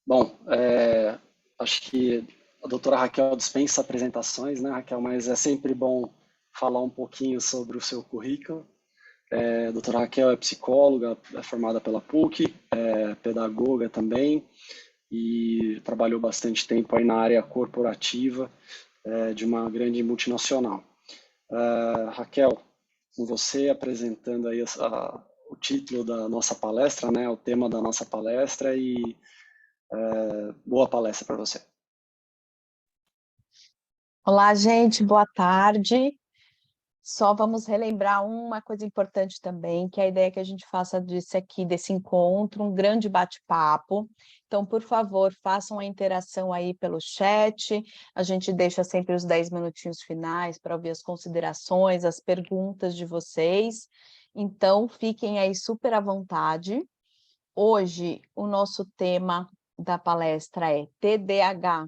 Bom, acho que a doutora Raquel dispensa apresentações, né, Raquel? Mas é sempre bom falar um pouquinho sobre o seu currículo. A doutora Raquel é psicóloga, é formada pela PUC, é pedagoga também e trabalhou bastante tempo aí na área corporativa de uma grande multinacional. Raquel, com você apresentando aí o título da nossa palestra, né, o tema da nossa palestra e boa palestra para você. Olá, gente, boa tarde. Só vamos relembrar uma coisa importante também, que é a ideia que a gente faça desse encontro, um grande bate-papo. Então, por favor, façam a interação aí pelo chat. A gente deixa sempre os 10 minutinhos finais para ouvir as considerações, as perguntas de vocês. Então, fiquem aí super à vontade. Hoje, o nosso tema da palestra é TDAH,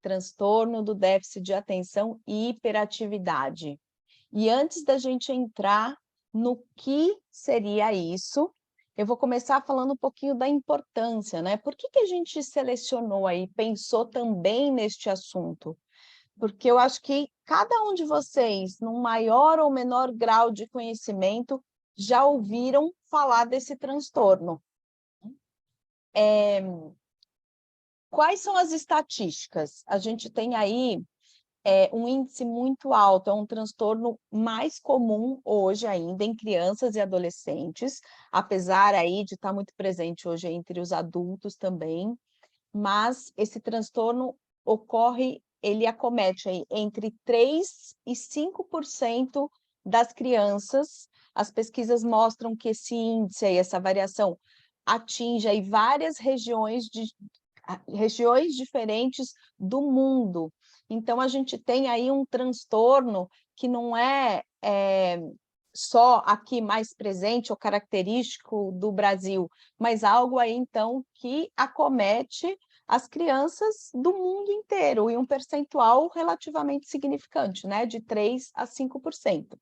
transtorno do déficit de atenção e hiperatividade. E antes da gente entrar no que seria isso, eu vou começar falando um pouquinho da importância, né? Por que a gente selecionou aí, pensou também neste assunto? Porque eu acho que cada um de vocês, num maior ou menor grau de conhecimento, já ouviram falar desse transtorno. Quais são as estatísticas? A gente tem aí um índice muito alto, é um transtorno mais comum hoje ainda em crianças e adolescentes, apesar aí de estar muito presente hoje entre os adultos também, mas esse transtorno ele acomete aí entre 3 e 5% das crianças. As pesquisas mostram que esse índice aí, essa variação atinge aí várias regiões diferentes do mundo. Então, a gente tem aí um transtorno que não é só aqui mais presente ou característico do Brasil, mas algo aí, então, que acomete as crianças do mundo inteiro, e um percentual relativamente significante, né, de 3 a 5%.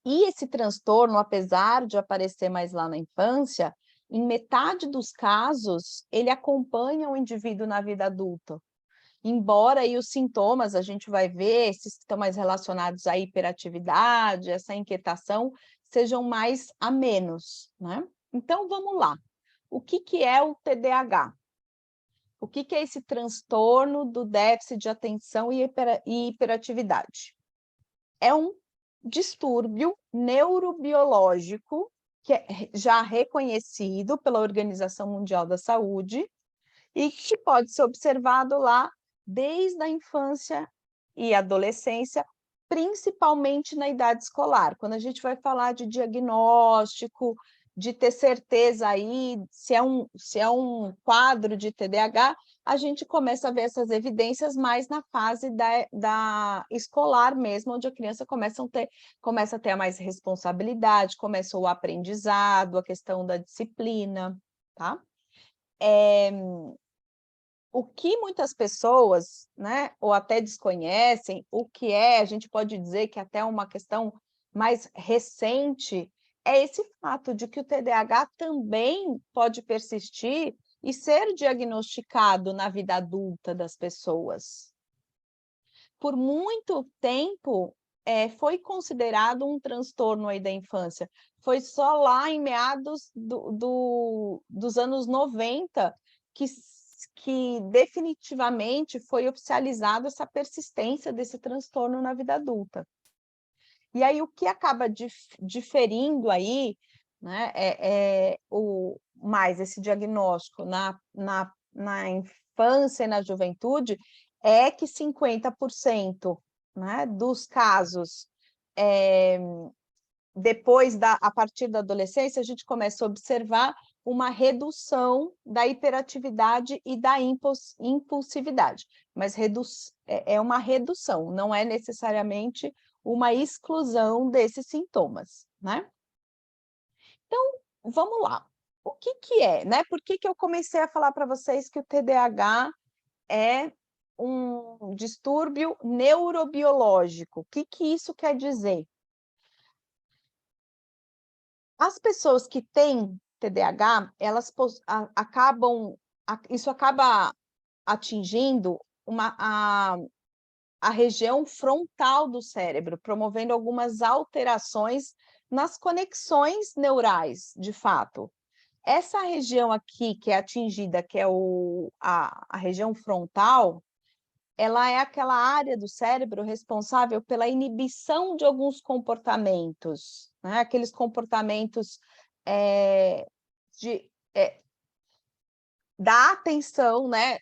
E esse transtorno, apesar de aparecer mais lá na infância, em metade dos casos, ele acompanha o indivíduo na vida adulta. Embora aí os sintomas, a gente vai ver, esses que estão mais relacionados à hiperatividade, essa inquietação, sejam mais a menos, né? Então, vamos lá. O que é o TDAH? O que é esse transtorno do déficit de atenção e hiperatividade? É um distúrbio neurobiológico que é já reconhecido pela Organização Mundial da Saúde e que pode ser observado lá desde a infância e adolescência, principalmente na idade escolar. Quando a gente vai falar de diagnóstico, de ter certeza aí se é um quadro de TDAH, a gente começa a ver essas evidências mais na fase da escolar mesmo, onde a criança começa a ter mais responsabilidade, começa o aprendizado, a questão da disciplina, tá? O que muitas pessoas, né, ou até desconhecem, o que a gente pode dizer que até uma questão mais recente, é esse fato de que o TDAH também pode persistir e ser diagnosticado na vida adulta das pessoas. Por muito tempo, foi considerado um transtorno aí da infância. Foi só lá em meados dos anos 90 que definitivamente foi oficializado essa persistência desse transtorno na vida adulta. E aí o que acaba diferindo aí, né, mais esse diagnóstico na infância e na juventude, é que 50%, né, dos casos, a partir da adolescência, a gente começa a observar uma redução da hiperatividade e da impulsividade, mas é uma redução, não é necessariamente uma exclusão desses sintomas, né? Então, vamos lá. O que é, né? Por que eu comecei a falar para vocês que o TDAH é um distúrbio neurobiológico? O que isso quer dizer? As pessoas que têm TDAH, elas acabam isso acaba atingindo a região frontal do cérebro, promovendo algumas alterações nas conexões neurais, de fato. Essa região aqui, que é atingida, que é a região frontal, ela é aquela área do cérebro responsável pela inibição de alguns comportamentos, né? Aqueles comportamentos da atenção, né?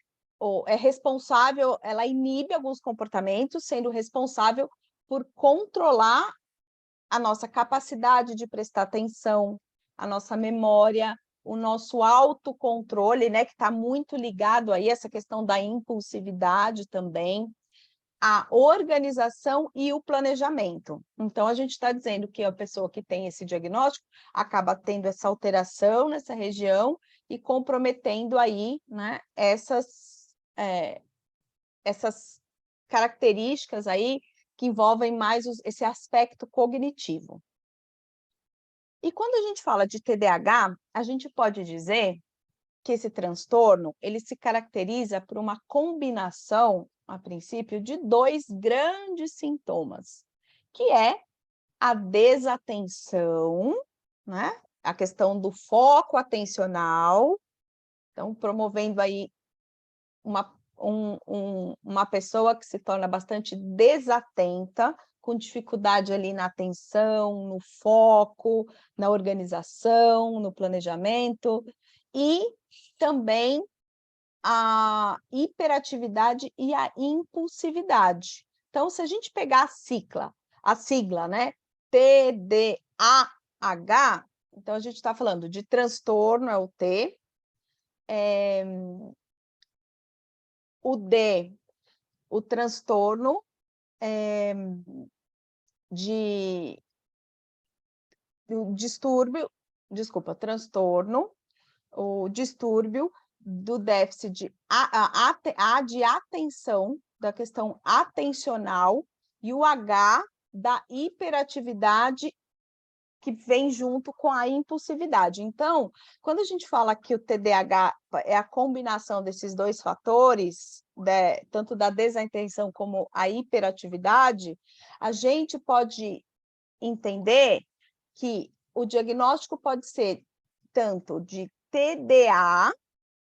É responsável, ela inibe alguns comportamentos, sendo responsável por controlar a nossa capacidade de prestar atenção, a nossa memória, o nosso autocontrole, né, que está muito ligado aí essa questão da impulsividade também, a organização e o planejamento. Então, a gente está dizendo que a pessoa que tem esse diagnóstico acaba tendo essa alteração nessa região e comprometendo aí, né, essas características aí que envolvem mais esse aspecto cognitivo. E quando a gente fala de TDAH, a gente pode dizer que esse transtorno ele se caracteriza por uma combinação, a princípio, de 2 grandes sintomas, que é a desatenção, né? A questão do foco atencional, então promovendo aí uma pessoa que se torna bastante desatenta, com dificuldade ali na atenção, no foco, na organização, no planejamento, e também a hiperatividade e a impulsividade. Então, se a gente pegar a sigla, né, TDAH, então a gente está falando de transtorno, é o T, o D, o transtorno o distúrbio do déficit de atenção, da questão atencional, e o H da hiperatividade que vem junto com a impulsividade. Então, quando a gente fala que o TDAH é a combinação desses 2 fatores, tanto da desatenção como a hiperatividade, a gente pode entender que o diagnóstico pode ser tanto de TDA,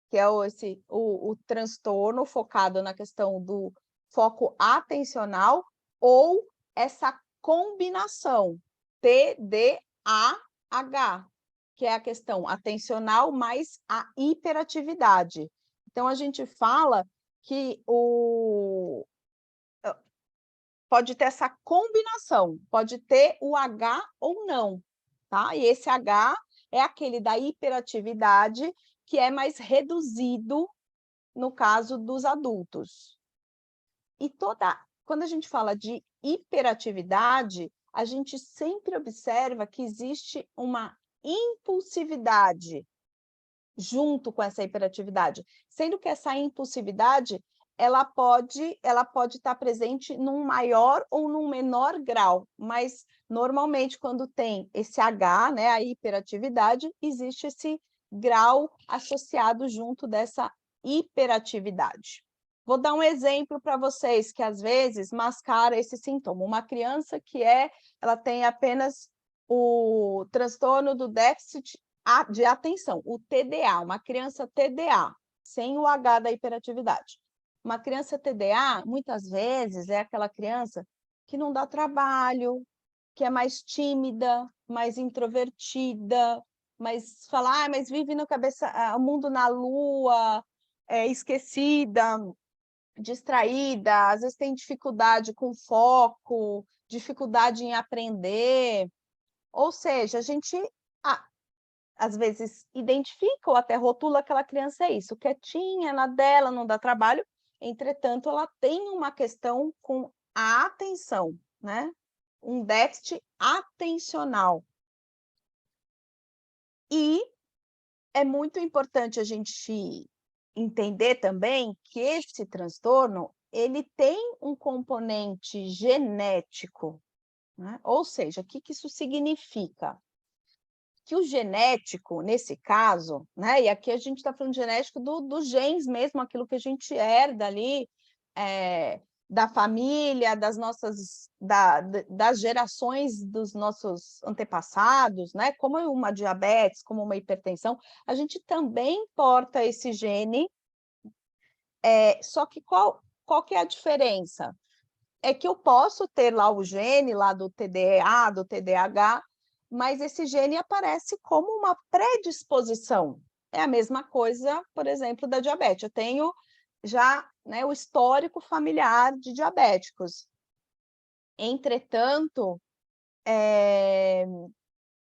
que é o transtorno focado na questão do foco atencional, ou essa combinação TDAH, que é a questão atencional mais a hiperatividade. Então, a gente fala que pode ter essa combinação, pode ter o H ou não, tá? E esse H é aquele da hiperatividade que é mais reduzido no caso dos adultos. E quando a gente fala de hiperatividade, a gente sempre observa que existe uma impulsividade junto com essa hiperatividade, sendo que essa impulsividade ela pode estar presente num maior ou num menor grau, mas normalmente quando tem esse H, né, a hiperatividade, existe esse grau associado junto dessa hiperatividade. Vou dar um exemplo para vocês que às vezes mascara esse sintoma. Uma criança ela tem apenas o transtorno do déficit de atenção, o TDA, uma criança TDA, sem o H da hiperatividade. Uma criança TDA, muitas vezes, é aquela criança que não dá trabalho, que é mais tímida, mais introvertida, mas mas vive no o mundo na lua, esquecida, distraída, às vezes tem dificuldade com foco, dificuldade em aprender. Ou seja, a gente às vezes identifica ou até rotula aquela criança isso, quietinha na dela, não dá trabalho, entretanto, ela tem uma questão com a atenção, né? Um déficit atencional. E é muito importante a gente entender também que esse transtorno ele tem um componente genético, né? Ou seja, o que isso significa? que o genético, nesse caso, né, e aqui a gente está falando de genético dos genes mesmo, aquilo que a gente herda ali, da família, das gerações dos nossos antepassados, né, como uma diabetes, como uma hipertensão, a gente também porta esse gene, só que qual que é a diferença? É que eu posso ter lá o gene lá do TDA, do TDAH, mas esse gene aparece como uma predisposição. É a mesma coisa, por exemplo, da diabetes. Eu tenho já, né, o histórico familiar de diabéticos. Entretanto,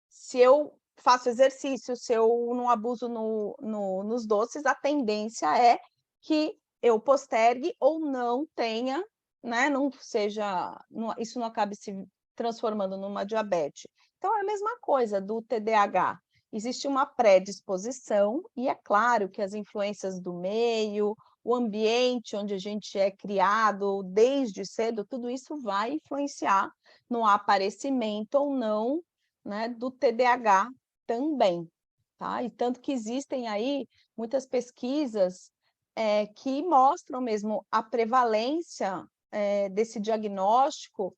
se eu faço exercício, se eu não abuso nos doces, a tendência é que eu postergue ou não tenha, né, não seja, isso não acabe se transformando numa diabetes. Então, é a mesma coisa do TDAH. Existe uma predisposição, e é claro que as influências do meio, o ambiente onde a gente é criado desde cedo, tudo isso vai influenciar no aparecimento ou não, né, do TDAH também, tá? E tanto que existem aí muitas pesquisas que mostram mesmo a prevalência desse diagnóstico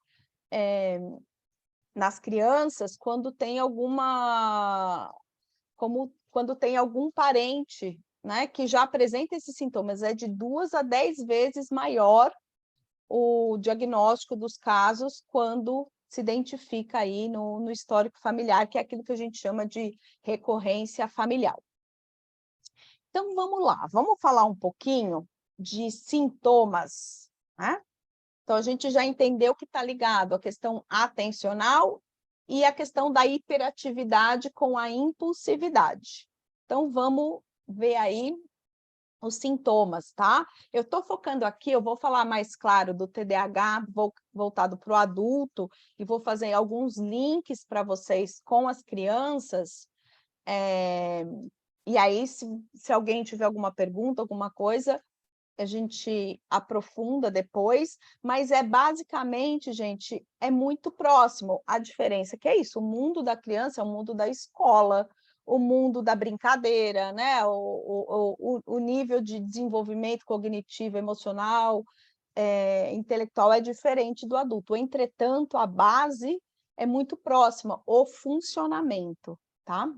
nas crianças quando tem quando tem algum parente, né, que já apresenta esses sintomas, é de 2 a 10 vezes maior o diagnóstico dos casos quando se identifica aí no histórico familiar, que é aquilo que a gente chama de recorrência familiar. Então, vamos lá, vamos falar um pouquinho de sintomas, né? Então, a gente já entendeu que está ligado à questão atencional e à questão da hiperatividade com a impulsividade. Então, vamos ver aí os sintomas, tá? Eu estou focando aqui, eu vou falar mais claro do TDAH voltado para o adulto e vou fazer alguns links para vocês com as crianças. E aí, se alguém tiver alguma pergunta, alguma coisa, a gente aprofunda depois, mas é basicamente, gente, é muito próximo. A diferença que é isso, o mundo da criança é o mundo da escola, o mundo da brincadeira, né? O nível de desenvolvimento cognitivo, emocional, intelectual é diferente do adulto. Entretanto, a base é muito próxima, o funcionamento, tá?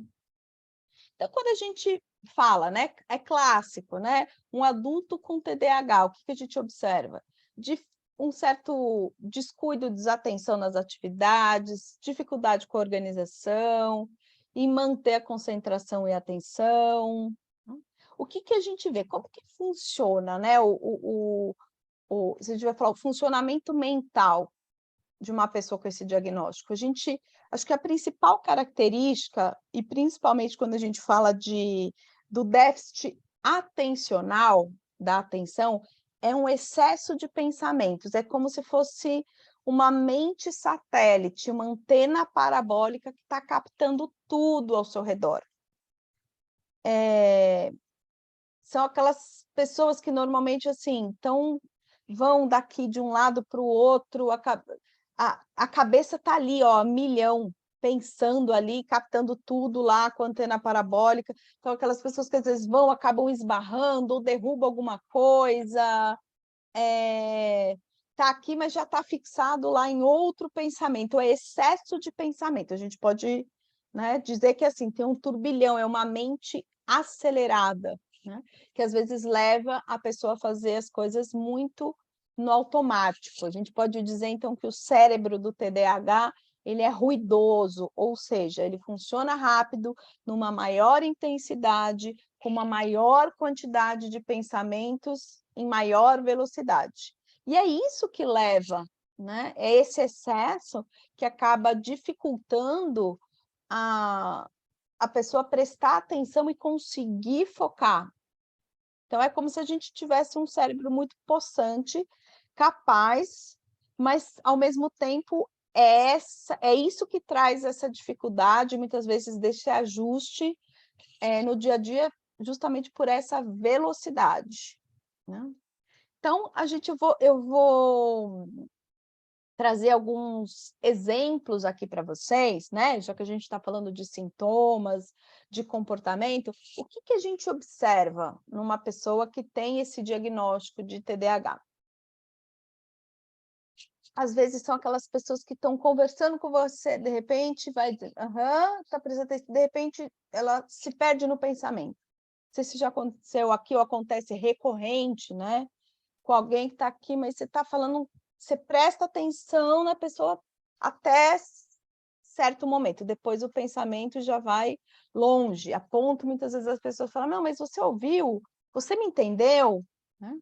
Então, quando a gente fala, né, é clássico, né, um adulto com TDAH, o que que a gente observa? Um certo descuido, desatenção nas atividades, dificuldade com a organização, em manter a concentração e a atenção. O que que a gente vê? Como que funciona, né, se a gente vai falar o funcionamento mental de uma pessoa com esse diagnóstico? Acho que a principal característica, e principalmente quando a gente fala do déficit atencional, da atenção, é um excesso de pensamentos, é como se fosse uma mente satélite, uma antena parabólica que está captando tudo ao seu redor. São aquelas pessoas que normalmente, assim, vão daqui de um lado para o outro, a cabeça está ali, ó, milhão, pensando ali, captando tudo lá com a antena parabólica. Então, aquelas pessoas que às vezes acabam esbarrando ou derrubam alguma coisa, está aqui, mas já está fixado lá em outro pensamento, é excesso de pensamento. A gente pode, né, dizer que assim, tem um turbilhão, é uma mente acelerada, né, que às vezes leva a pessoa a fazer as coisas muito no automático. A gente pode dizer, então, que o cérebro do TDAH ele é ruidoso, ou seja, ele funciona rápido, numa maior intensidade, com uma maior quantidade de pensamentos em maior velocidade. E é isso que leva, né? É esse excesso que acaba dificultando a pessoa prestar atenção e conseguir focar. Então, é como se a gente tivesse um cérebro muito possante, capaz, mas, ao mesmo tempo, é isso que traz essa dificuldade, muitas vezes, desse ajuste no dia a dia, justamente por essa velocidade, né? Então, eu vou trazer alguns exemplos aqui para vocês, né? Já que a gente está falando de sintomas, de comportamento, o que que a gente observa numa pessoa que tem esse diagnóstico de TDAH? Às vezes são aquelas pessoas que estão conversando com você, de repente vai dizer, aham, tá prestando atenção, de repente ela se perde no pensamento. Não sei se já aconteceu aqui ou acontece recorrente, né? Com alguém que está aqui, mas você está falando, você presta atenção na pessoa até certo momento, depois o pensamento já vai longe, a ponto muitas vezes as pessoas falam, não, mas você ouviu? Você me entendeu? Né?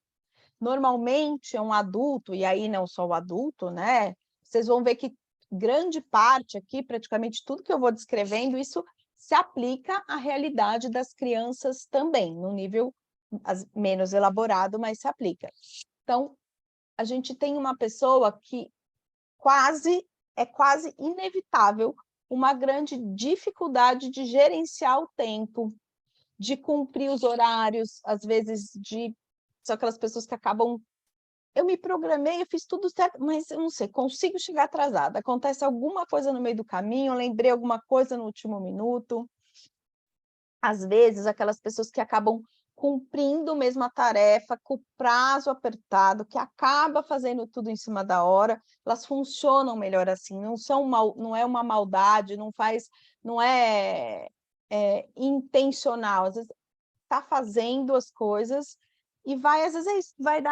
Normalmente é um adulto, e aí não só o adulto, né? Vocês vão ver que grande parte aqui, praticamente tudo que eu vou descrevendo, isso se aplica à realidade das crianças também, no nível menos elaborado, mas se aplica. Então, a gente tem uma pessoa que é quase inevitável uma grande dificuldade de gerenciar o tempo, de cumprir os horários, às vezes são aquelas pessoas que acabam, eu me programei, eu fiz tudo certo, mas eu não sei, consigo chegar atrasada, acontece alguma coisa no meio do caminho, eu lembrei alguma coisa no último minuto. Às vezes, aquelas pessoas que acabam cumprindo mesmo a tarefa, com o prazo apertado, que acaba fazendo tudo em cima da hora, elas funcionam melhor assim, não é uma maldade, não é, intencional, às vezes está fazendo as coisas e vai, às vezes é isso, vai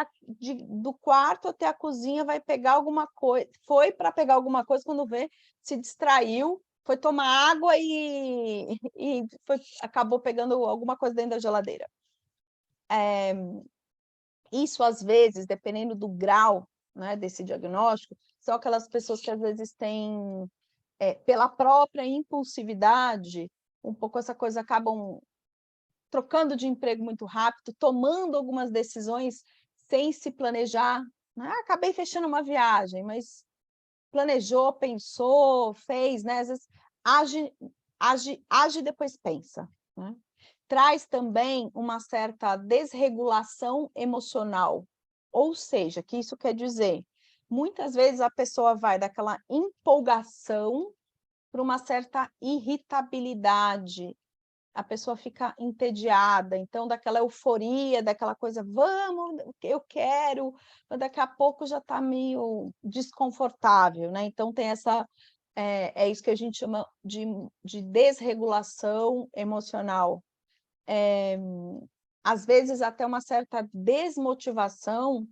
do quarto até a cozinha, vai pegar alguma coisa, foi para pegar alguma coisa, quando vê, se distraiu, foi tomar água e acabou pegando alguma coisa dentro da geladeira. Isso, às vezes, dependendo do grau, né, desse diagnóstico, são aquelas pessoas que às vezes têm, pela própria impulsividade, um pouco essa coisa, acabam trocando de emprego muito rápido, tomando algumas decisões sem se planejar. Né? Acabei fechando uma viagem, mas planejou, pensou, fez, né? Às vezes age e depois pensa. Né? Traz também uma certa desregulação emocional, ou seja, que isso quer dizer, muitas vezes a pessoa vai daquela empolgação para uma certa irritabilidade, a pessoa fica entediada, então daquela euforia, daquela coisa, vamos, eu quero, mas daqui a pouco já está meio desconfortável, né? Então tem é isso que a gente chama de desregulação emocional. Às vezes até uma certa desmotivação,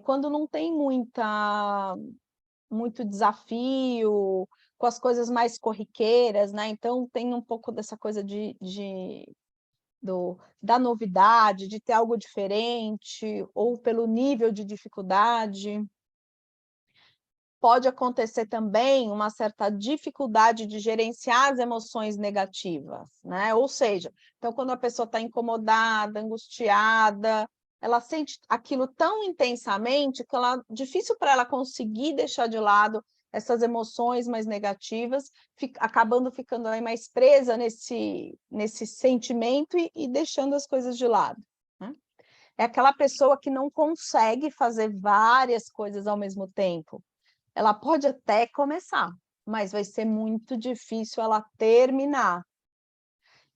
quando não tem muito desafio, com as coisas mais corriqueiras, né? Então tem um pouco dessa coisa da novidade, de ter algo diferente, ou pelo nível de dificuldade. Pode acontecer também uma certa dificuldade de gerenciar as emoções negativas, né? Ou seja, então quando a pessoa está incomodada, angustiada, ela sente aquilo tão intensamente que difícil para ela conseguir deixar de lado essas emoções mais negativas, acabando ficando aí mais presa nesse sentimento e deixando as coisas de lado. Né? É aquela pessoa que não consegue fazer várias coisas ao mesmo tempo. Ela pode até começar, mas vai ser muito difícil ela terminar.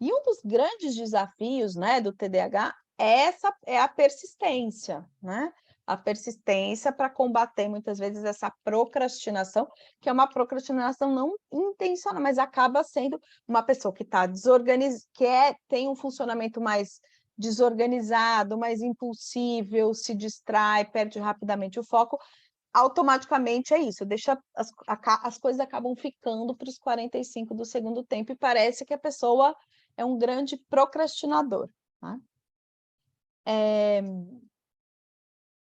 E um dos grandes desafios, né, do TDAH é a persistência, né? A persistência para combater muitas vezes essa procrastinação, que é uma procrastinação não intencional, mas acaba sendo uma pessoa que está desorganizada, tem um funcionamento mais desorganizado, mais impulsivo, se distrai, perde rapidamente o foco, automaticamente é isso, as coisas acabam ficando para os 45 do segundo tempo e parece que a pessoa é um grande procrastinador. Tá?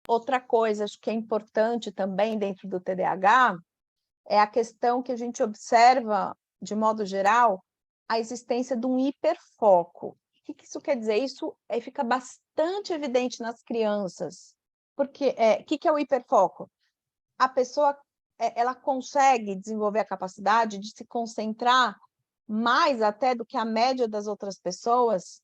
Outra coisa acho que é importante também dentro do TDAH é a questão que a gente observa, de modo geral, a existência de um hiperfoco. O que isso quer dizer? Isso fica bastante evidente nas crianças. Porque o que é o hiperfoco? A pessoa ela consegue desenvolver a capacidade de se concentrar mais até do que a média das outras pessoas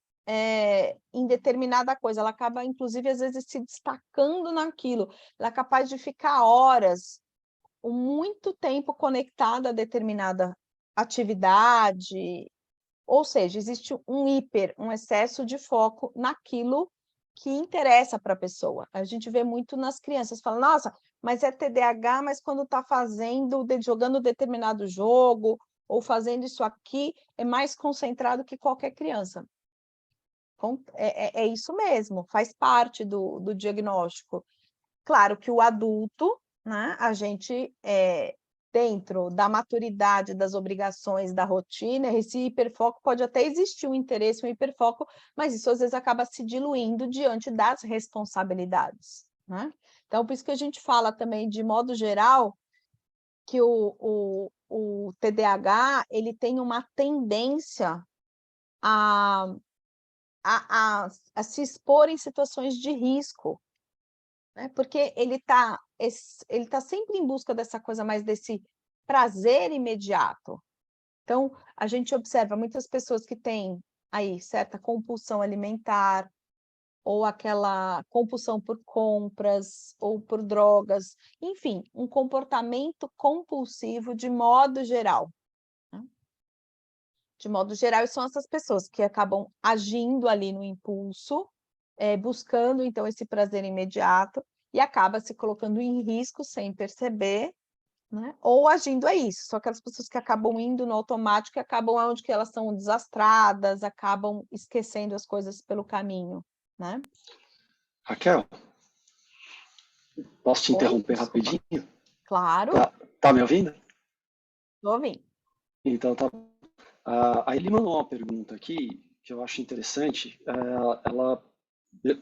em determinada coisa. Ela acaba, inclusive, às vezes se destacando naquilo. Ela é capaz de ficar horas muito tempo conectado a determinada atividade, ou seja, existe um excesso de foco naquilo que interessa para a pessoa. A gente vê muito nas crianças, fala, nossa, mas é TDAH, mas quando está jogando determinado jogo, ou fazendo isso aqui, é mais concentrado que qualquer criança. É isso mesmo, faz parte do diagnóstico. Claro que o adulto, né, a gente, dentro da maturidade, das obrigações, da rotina, esse hiperfoco pode até existir um interesse, um hiperfoco, mas isso às vezes acaba se diluindo diante das responsabilidades, né? Então, por isso que a gente fala também, de modo geral, que o TDAH, ele tem uma tendência a, a se expor em situações de risco, né? Porque ele tá sempre em busca dessa coisa mais desse prazer imediato. Então, a gente observa muitas pessoas que têm aí certa compulsão alimentar, ou aquela compulsão por compras, ou por drogas, enfim, um comportamento compulsivo de modo geral, né? De modo geral, são essas pessoas que acabam agindo ali no impulso, buscando então esse prazer imediato, e acaba se colocando em risco sem perceber, né? Ou agindo a isso. São aquelas pessoas que acabam indo no automático e acabam onde que elas são desastradas, acabam esquecendo as coisas pelo caminho, né? Raquel, posso te Oi, interromper desculpa. rapidinho? Claro, Tá me ouvindo? tô ouvindo. Então tá. A Eli mandou uma pergunta aqui que eu acho interessante. Ela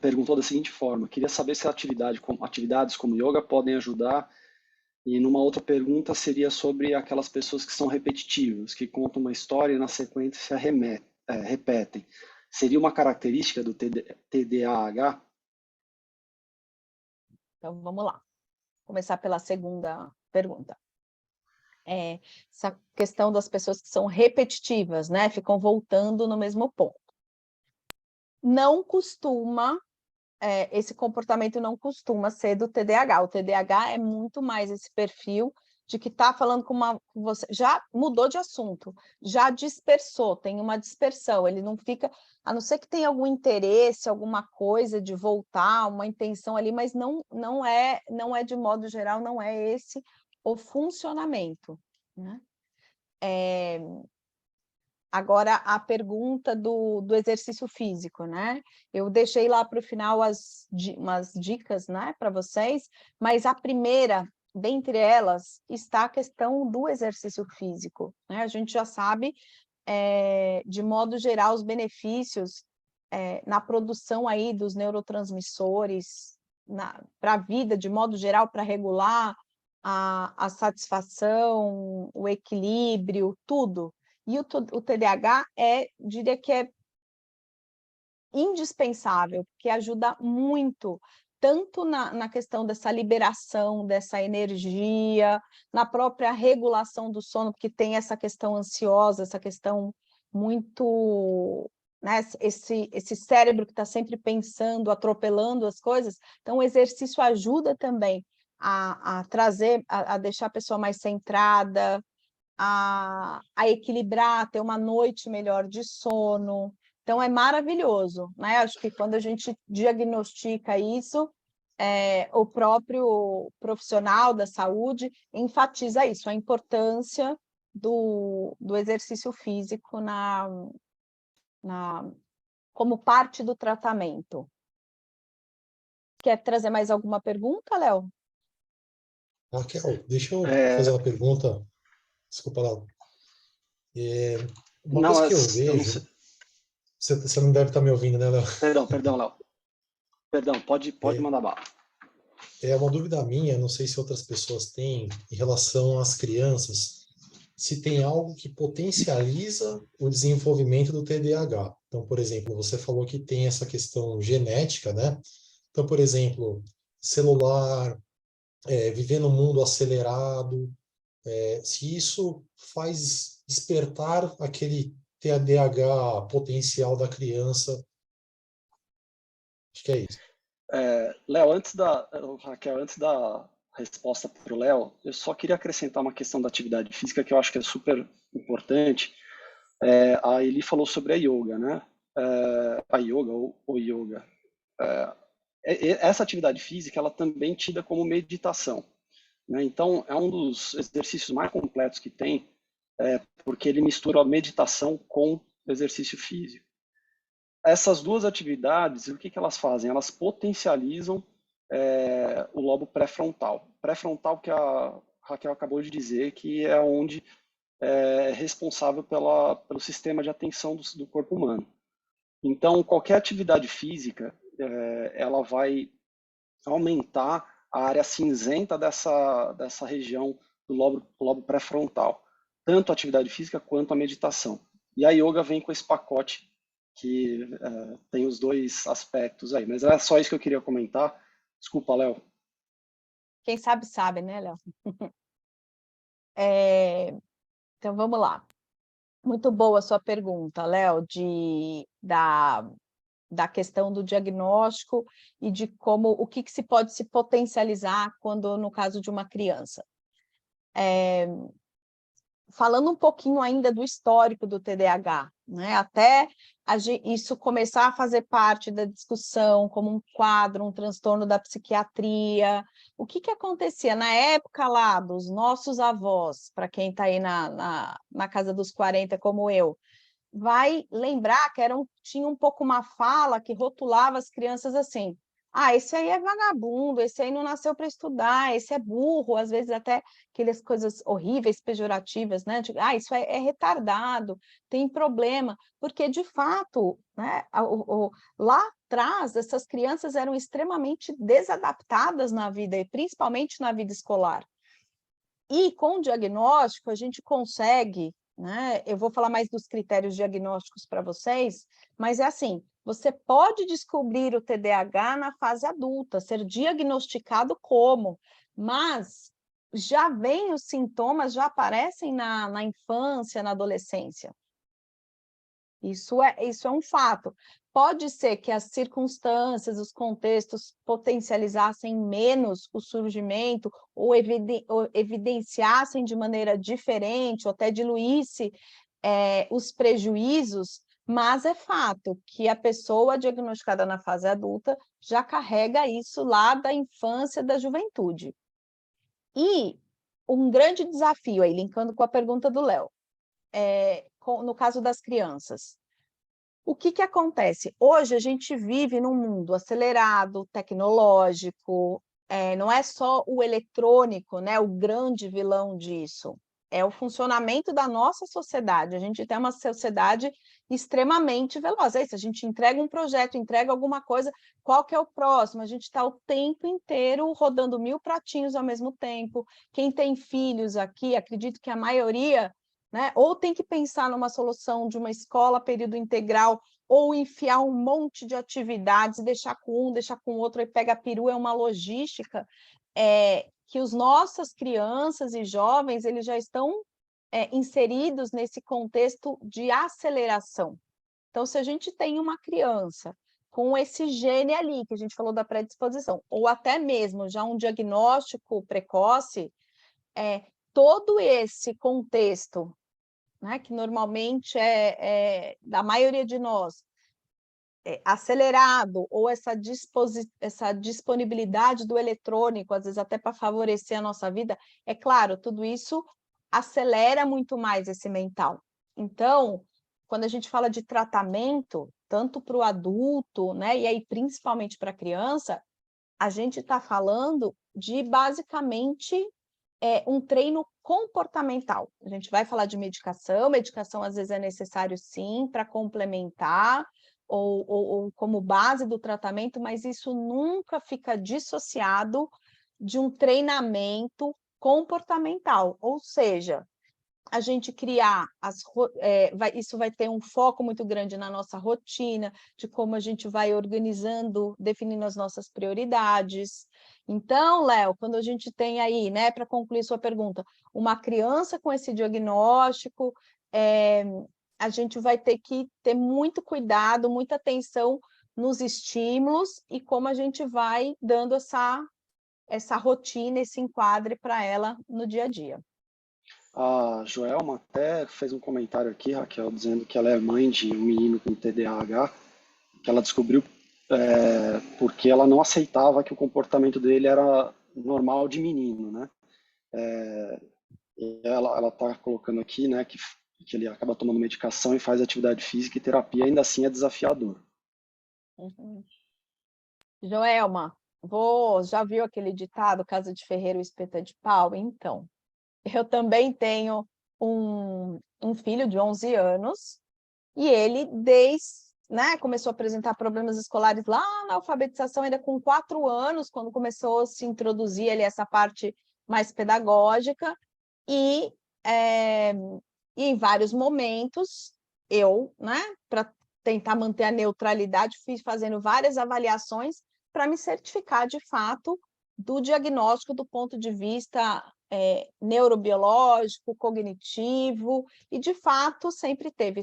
perguntou da seguinte forma: queria saber se atividades como yoga podem ajudar. E numa outra pergunta seria sobre aquelas pessoas que são repetitivas, que contam uma história e na sequência repetem. Seria uma característica do TDAH? Então vamos lá. Começar pela segunda pergunta. Essa questão das pessoas que são repetitivas, né? Ficam voltando no mesmo ponto. Não costuma, esse comportamento não costuma ser do TDAH. O TDAH é muito mais esse perfil de que está falando com você, já mudou de assunto, já dispersou, tem uma dispersão, ele não fica, a não ser que tenha algum interesse, alguma coisa de voltar, uma intenção ali, mas não é de modo geral, não é esse o funcionamento, né? Agora, a pergunta do exercício físico, né? Eu deixei lá para o final umas dicas, né, para vocês, mas a primeira, dentre elas, está a questão do exercício físico, né? A gente já sabe, de modo geral, os benefícios na produção aí dos neurotransmissores, para a vida, de modo geral, para regular a satisfação, o equilíbrio, tudo. E o TDAH diria que é indispensável, porque ajuda muito, tanto na questão dessa liberação dessa energia, na própria regulação do sono, porque tem essa questão ansiosa, essa questão muito, né, esse cérebro que está sempre pensando, atropelando as coisas. Então, o exercício ajuda também a trazer, a deixar a pessoa mais centrada, a equilibrar, a ter uma noite melhor de sono. Então, é maravilhoso, né? Acho que quando a gente diagnostica isso, o próprio profissional da saúde enfatiza isso, a importância do exercício físico como parte do tratamento. Quer trazer mais alguma pergunta, Léo? Raquel, deixa eu fazer uma pergunta. Desculpa lá. Uma Não, coisa que eu eu não sei. vejo, você não deve estar me ouvindo, né, Léo? Perdão, Léo. Perdão, pode mandar bala. É uma dúvida minha, não sei se outras pessoas têm, em relação às crianças, se tem algo que potencializa o desenvolvimento do TDAH. Então, por exemplo, você falou que tem essa questão genética, né? Então, por exemplo, celular, viver num mundo acelerado, se isso faz despertar aquele TDAH potencial da criança. Acho que é isso. Léo, Raquel, antes da resposta para o Léo, eu só queria acrescentar uma questão da atividade física que eu acho que é super importante. A Eli falou sobre a yoga, né? A yoga ou yoga. Essa atividade física, ela também é tida como meditação, né? Então, é um dos exercícios mais completos que tem, porque ele mistura a meditação com exercício físico. Essas duas atividades, o que elas fazem? Elas potencializam o lobo pré-frontal. Pré-frontal que a Raquel acabou de dizer, que é onde é responsável pelo sistema de atenção do corpo humano. Então, qualquer atividade física, ela vai aumentar a área cinzenta dessa região do lobo pré-frontal, tanto a atividade física quanto a meditação. E a yoga vem com esse pacote que tem os dois aspectos aí. Mas era só isso que eu queria comentar. Desculpa, Léo. Quem sabe, sabe, né, Léo? Então, vamos lá. Muito boa a sua pergunta, Léo, da questão do diagnóstico e de o que se pode se potencializar quando, no caso de uma criança. Falando um pouquinho ainda do histórico do TDAH, né? Até isso começar a fazer parte da discussão como um quadro, um transtorno da psiquiatria. O que acontecia na época lá dos nossos avós, para quem está aí na casa dos 40 como eu, vai lembrar que tinha um pouco uma fala que rotulava as crianças assim: esse aí é vagabundo, esse aí não nasceu para estudar, esse é burro, às vezes até aquelas coisas horríveis, pejorativas, né? Isso é retardado, tem problema, porque de fato, né, lá atrás, essas crianças eram extremamente desadaptadas na vida, e principalmente na vida escolar. E com o diagnóstico, a gente consegue, né? Eu vou falar mais dos critérios diagnósticos para vocês, mas é assim: você pode descobrir o TDAH na fase adulta, ser diagnosticado mas já vem os sintomas, já aparecem na infância, na adolescência. Isso é um fato. Pode ser que as circunstâncias, os contextos potencializassem menos o surgimento ou evidenciassem de maneira diferente, ou até diluísse os prejuízos, mas é fato que a pessoa diagnosticada na fase adulta já carrega isso lá da infância, da juventude. E um grande desafio, aí linkando com a pergunta do Léo, no caso das crianças. O que acontece? Hoje a gente vive num mundo acelerado, tecnológico, não é só o eletrônico, né, o grande vilão disso, é o funcionamento da nossa sociedade. A gente tem uma sociedade extremamente veloz. Se a gente entrega um projeto, entrega alguma coisa, qual que é o próximo? A gente está o tempo inteiro rodando 1000 pratinhos ao mesmo tempo. Quem tem filhos aqui, acredito que a maioria, né, ou tem que pensar numa solução de uma escola período integral, ou enfiar um monte de atividades, deixar com um, deixar com o outro, e pega a perua, é uma logística que os nossas crianças e jovens eles já estão inseridos nesse contexto de aceleração. Então, se a gente tem uma criança com esse gene ali, que a gente falou da predisposição, ou até mesmo já um diagnóstico precoce, todo esse contexto, né, que normalmente da maioria de nós, acelerado, ou essa disponibilidade do eletrônico, às vezes até para favorecer a nossa vida, é claro, tudo isso acelera muito mais esse mental. Então, quando a gente fala de tratamento, tanto para o adulto, né, e aí principalmente para a criança, a gente está falando de basicamente um treino comportamental. A gente vai falar de medicação às vezes é necessário sim para complementar ou como base do tratamento, mas isso nunca fica dissociado de um treinamento comportamental, ou seja, a gente criar isso vai ter um foco muito grande na nossa rotina, de como a gente vai organizando, definindo as nossas prioridades. Então, Léo, quando a gente tem aí, né, para concluir sua pergunta, uma criança com esse diagnóstico, a gente vai ter que ter muito cuidado, muita atenção nos estímulos e como a gente vai dando essa rotina, esse enquadre para ela no dia a dia. A Joelma até fez um comentário aqui, Raquel, dizendo que ela é mãe de um menino com TDAH, que ela descobriu porque ela não aceitava que o comportamento dele era normal de menino, né? E ela está colocando aqui, né, que ele acaba tomando medicação e faz atividade física e terapia, ainda assim é desafiador. Uhum. Joelma, já viu aquele ditado, casa de ferreiro, espeta de pau? Então, eu também tenho um filho de 11 anos, e ele, começou a apresentar problemas escolares lá na alfabetização, ainda com 4 anos, quando começou a se introduzir ali essa parte mais pedagógica, e, é, e em vários momentos, eu, para tentar manter a neutralidade, fui fazendo várias avaliações para me certificar, de fato, do diagnóstico do ponto de vista neurobiológico, cognitivo, e de fato sempre teve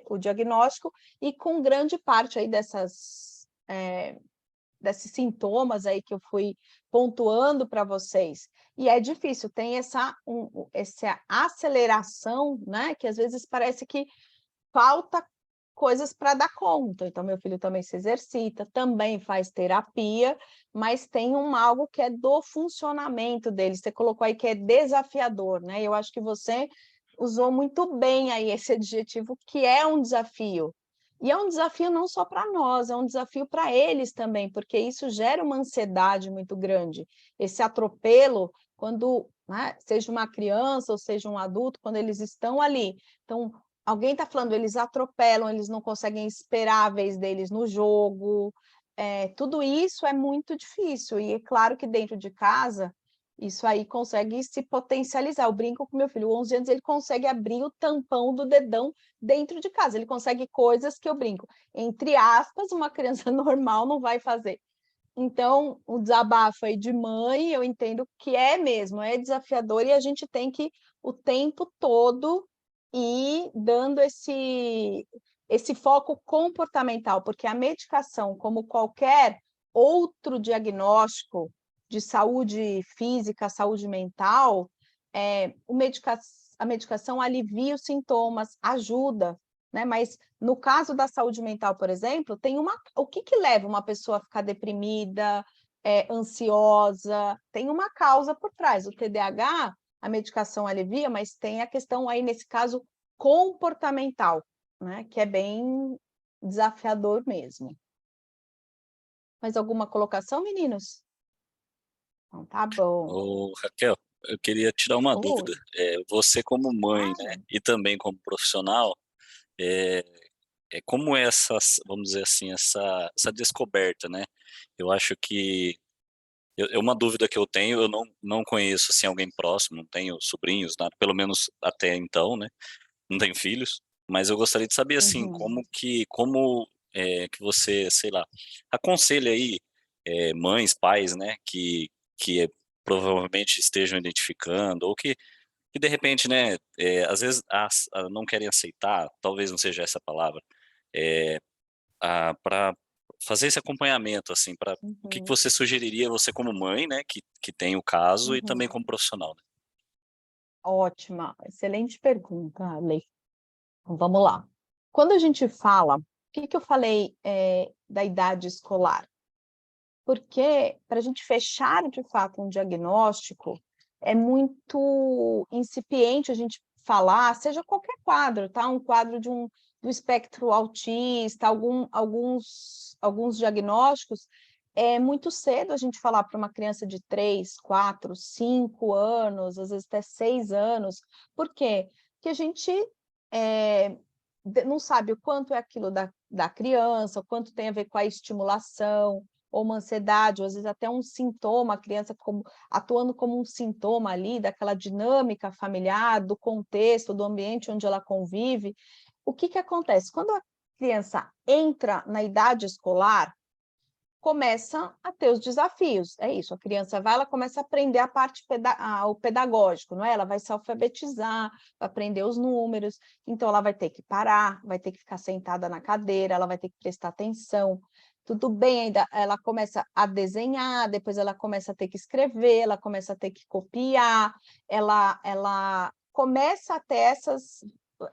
o diagnóstico, e com grande parte aí desses sintomas aí que eu fui pontuando para vocês. E é difícil, tem essa aceleração, que às vezes parece que falta coisas para dar conta. Então, meu filho também se exercita, também faz terapia, mas tem algo que é do funcionamento dele. Você colocou aí que é desafiador, né? Eu acho que você usou muito bem aí esse adjetivo, que é um desafio. E é um desafio não só para nós, é um desafio para eles também, porque isso gera uma ansiedade muito grande. Esse atropelo, quando, seja uma criança ou seja um adulto, quando eles estão ali. Então, alguém está falando, eles atropelam, eles não conseguem esperar a vez deles no jogo. Tudo isso é muito difícil. E é claro que dentro de casa, isso aí consegue se potencializar. Eu brinco com meu filho, 11 anos, ele consegue abrir o tampão do dedão dentro de casa. Ele consegue coisas que eu brinco, entre aspas, uma criança normal não vai fazer. Então, o desabafo aí de mãe, eu entendo que é mesmo, é desafiador, e a gente tem que, o tempo todo, ir dando esse foco comportamental, porque a medicação, como qualquer outro diagnóstico de saúde física, saúde mental, a medicação alivia os sintomas, ajuda, mas no caso da saúde mental, por exemplo, o que leva uma pessoa a ficar deprimida, ansiosa? Tem uma causa por trás. O TDAH, a medicação alivia, mas tem a questão aí, nesse caso, comportamental, que é bem desafiador mesmo. Mais alguma colocação, meninos? Então, tá bom. Ô, Raquel, eu queria tirar uma dúvida. Oi. Você como mãe, né, e também como profissional, é, como é essa, vamos dizer assim, essa descoberta, né? Eu acho que é uma dúvida que eu tenho, eu não conheço assim alguém próximo, não tenho sobrinhos, nada, pelo menos até então, né? Não tenho filhos, mas eu gostaria de saber assim, Uhum. que você, sei lá, aconselha aí mães, pais, né, que provavelmente estejam identificando ou que de repente, né, às vezes não querem aceitar, talvez não seja essa a palavra, para fazer esse acompanhamento, assim, para o que Uhum. você sugeriria, você como mãe, né, que tem o caso e também Uhum. como profissional, né? Ótima, excelente pergunta, Ale. Então, vamos lá. Quando a gente fala, o que eu falei da idade escolar? Porque para a gente fechar de fato um diagnóstico, é muito incipiente a gente falar, seja qualquer quadro, tá? Um quadro do espectro autista, alguns diagnósticos, é muito cedo a gente falar para uma criança de 3, 4, 5 anos, às vezes até 6 anos. Por quê? Porque a gente não sabe o quanto é aquilo da criança, o quanto tem a ver com a estimulação, ou uma ansiedade, ou às vezes até um sintoma, a criança atuando como um sintoma ali, daquela dinâmica familiar, do contexto, do ambiente onde ela convive. O que acontece? Quando a criança entra na idade escolar, começa a ter os desafios. É isso, a criança vai, ela começa a aprender a parte o pedagógico, não é? Ela vai se alfabetizar, vai aprender os números, então ela vai ter que parar, vai ter que ficar sentada na cadeira, ela vai ter que prestar atenção. Tudo bem, ainda ela começa a desenhar, depois ela começa a ter que escrever, ela começa a ter que copiar, ela começa a ter